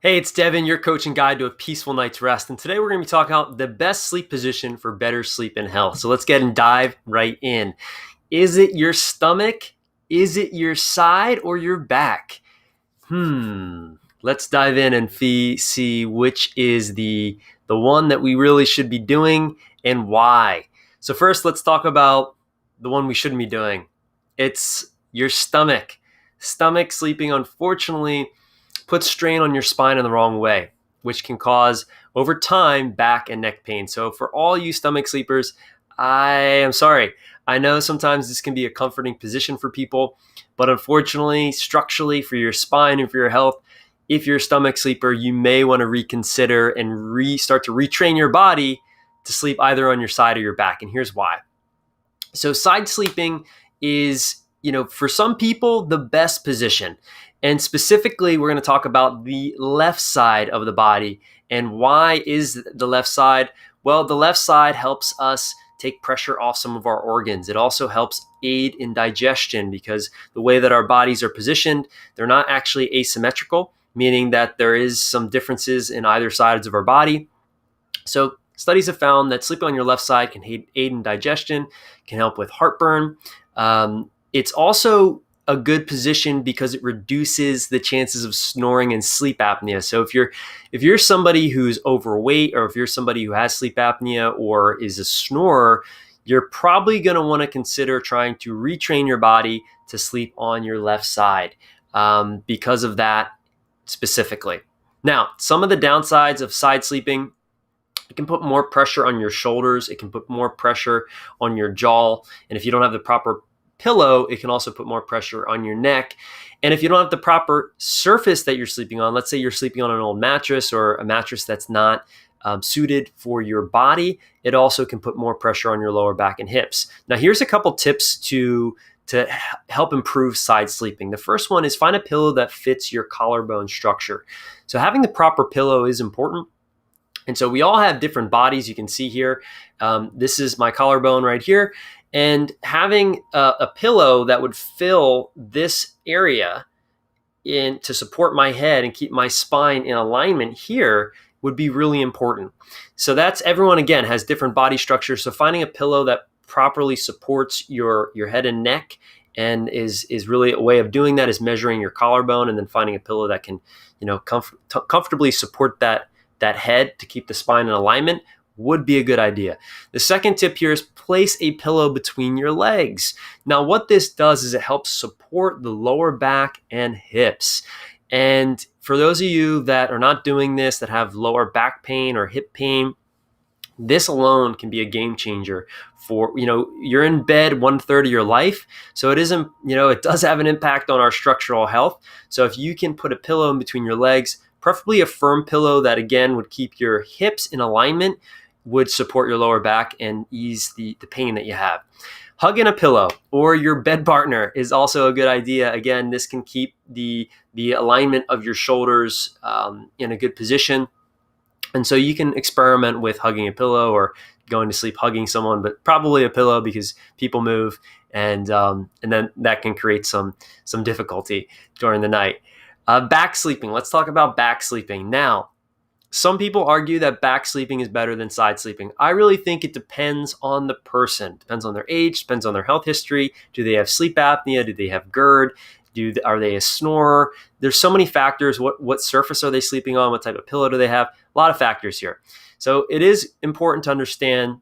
Hey, it's Devin, your coach and guide to a peaceful night's rest. And today we're going to be talking about the best sleep position for better sleep and health. So let's get and dive right in. Is it your stomach? Is it your side or your back? Let's dive in and see which is the one that we really should be doing and why. So first, let's talk about the one we shouldn't be doing. It's your stomach. Stomach sleeping, unfortunately, puts strain on your spine in the wrong way, which can cause, over time, back and neck pain. So for all you stomach sleepers, I am sorry. I know sometimes this can be a comforting position for people, but unfortunately, structurally, for your spine and for your health, if you're a stomach sleeper, you may want to reconsider and start to retrain your body to sleep either on your side or your back. And here's why. So side sleeping is, for some people, the best position. And specifically, we're going to talk about the left side of the body. And why is the left side? Well, the left side helps us take pressure off some of our organs. It also helps aid in digestion because the way that our bodies are positioned, they're not actually asymmetrical, meaning that there is some differences in either sides of our body. So studies have found that sleeping on your left side can aid in digestion, can help with heartburn. It's also a good position because it reduces the chances of snoring and sleep apnea. So if you're somebody who's overweight, or if you're somebody who has sleep apnea or is a snorer, you're probably going to want to consider trying to retrain your body to sleep on your left side because of that specifically. Now, some of the downsides of side sleeping: it can put more pressure on your shoulders. It can put more pressure on your jaw. And if you don't have the proper pillow, it can also put more pressure on your neck. And if you don't have the proper surface that you're sleeping on, let's say you're sleeping on an old mattress or a mattress that's not suited for your body, it also can put more pressure on your lower back and hips. Now, here's a couple tips to help improve side sleeping. The first one is find a pillow that fits your collarbone structure. So having the proper pillow is important. And so we all have different bodies. You can see here, this is my collarbone right here. And having a pillow that would fill this area in to support my head and keep my spine in alignment here would be really important. So that's, everyone again has different body structures. So finding a pillow that properly supports your head and neck and is really a way of doing that is measuring your collarbone and then finding a pillow that can, comfortably support that head to keep the spine in alignment would be a good idea. The second tip here is place a pillow between your legs. Now, what this does is it helps support the lower back and hips. And for those of you that are not doing this, that have lower back pain or hip pain, this alone can be a game changer. For, you're in bed 1/3 of your life. So it isn't, it does have an impact on our structural health. So if you can put a pillow in between your legs, preferably a firm pillow that again would keep your hips in alignment, would support your lower back and ease the pain that you have. Hugging a pillow or your bed partner is also a good idea. Again, this can keep the alignment of your shoulders in a good position. And so you can experiment with hugging a pillow or going to sleep hugging someone, but probably a pillow because people move and then that can create some difficulty during the night. Back sleeping. Let's talk about back sleeping. Now, some people argue that back sleeping is better than side sleeping. I really think it depends on the person. Depends on their age, depends on their health history. Do they have sleep apnea? Do they have GERD? Are they a snorer? There's so many factors. What surface are they sleeping on? What type of pillow do they have? A lot of factors here. So it is important to understand,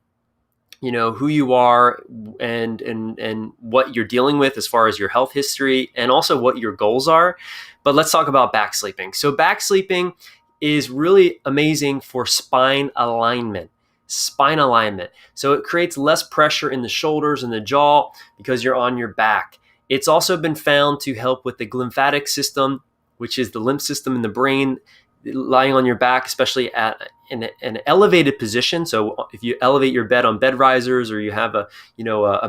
who you are and what you're dealing with as far as your health history and also what your goals are. But let's talk about back sleeping. So back sleeping is really amazing for spine alignment. So it creates less pressure in the shoulders and the jaw because you're on your back. It's also been found to help with the lymphatic system, which is the lymph system in the brain. Lying on your back, especially in an elevated position. So if you elevate your bed on bed risers, or you have a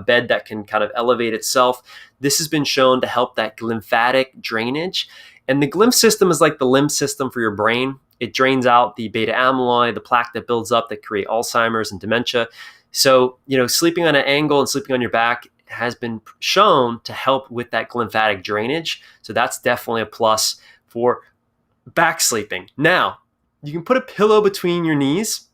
bed that can kind of elevate itself, this has been shown to help that lymphatic drainage. And the lymph system is like the lymph system for your brain. It drains out the beta amyloid, the plaque that builds up that create Alzheimer's and dementia. So, sleeping on an angle and sleeping on your back has been shown to help with that lymphatic drainage. So that's definitely a plus for back sleeping. Now, you can put a pillow between your knees.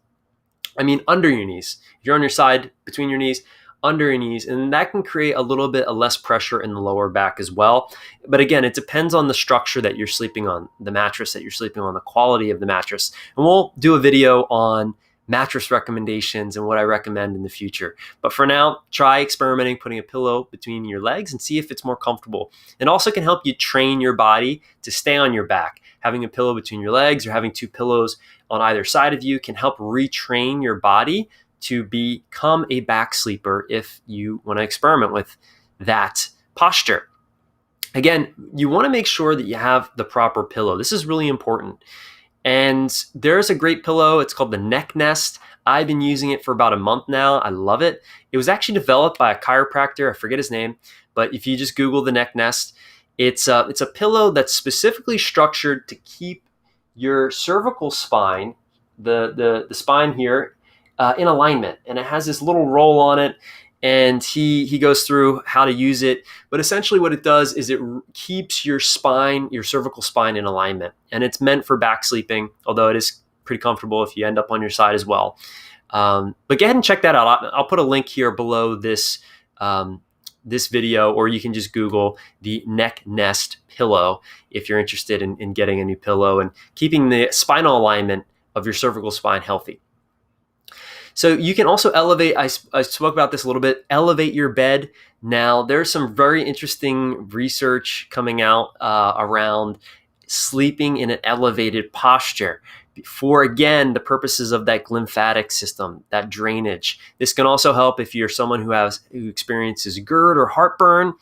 Under your knees. If you're on your side, between your knees, under your knees, and that can create a little bit of less pressure in the lower back as well. But again, it depends on the structure that you're sleeping on, the mattress that you're sleeping on, the quality of the mattress. And we'll do a video on mattress recommendations and what I recommend in the future. But for now, try experimenting, putting a pillow between your legs and see if it's more comfortable. It also can help you train your body to stay on your back. Having a pillow between your legs or having two pillows on either side of you can help retrain your body to become a back sleeper if you want to experiment with that posture. Again, you want to make sure that you have the proper pillow. This is really important. And there's a great pillow. It's called the Neck Nest. I've been using it for about a month now. I love it. It was actually developed by a chiropractor. I forget his name, but if you just Google the Neck Nest, it's a pillow that's specifically structured to keep your cervical spine, the spine here, in alignment. And it has this little roll on it. And he goes through how to use it. But essentially what it does is it keeps your spine, your cervical spine, in alignment. And it's meant for back sleeping, although it is pretty comfortable if you end up on your side as well. But go ahead and check that out. I'll put a link here below this video, or you can just Google the Neck Nest pillow if you're interested in getting a new pillow and keeping the spinal alignment of your cervical spine healthy. So you can also elevate, I spoke about this a little bit, elevate your bed. Now, there's some very interesting research coming out around sleeping in an elevated posture for, again, the purposes of that lymphatic system, that drainage. This can also help if you're someone who experiences GERD or heartburn.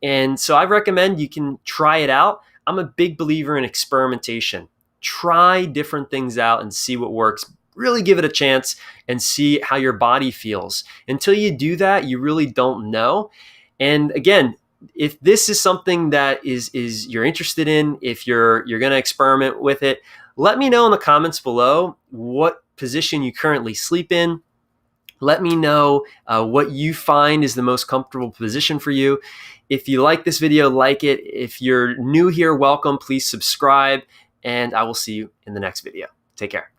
And so I recommend you can try it out. I'm a big believer in experimentation. Try different things out and see what works. Really give it a chance and see how your body feels. Until you do that, you really don't know. And again, if this is something that is you're interested in, if you're going to experiment with it, let me know in the comments below what position you currently sleep in. Let me know what you find is the most comfortable position for you. If you like this video, like it. If you're new here, welcome. Please subscribe, and I will see you in the next video. Take care.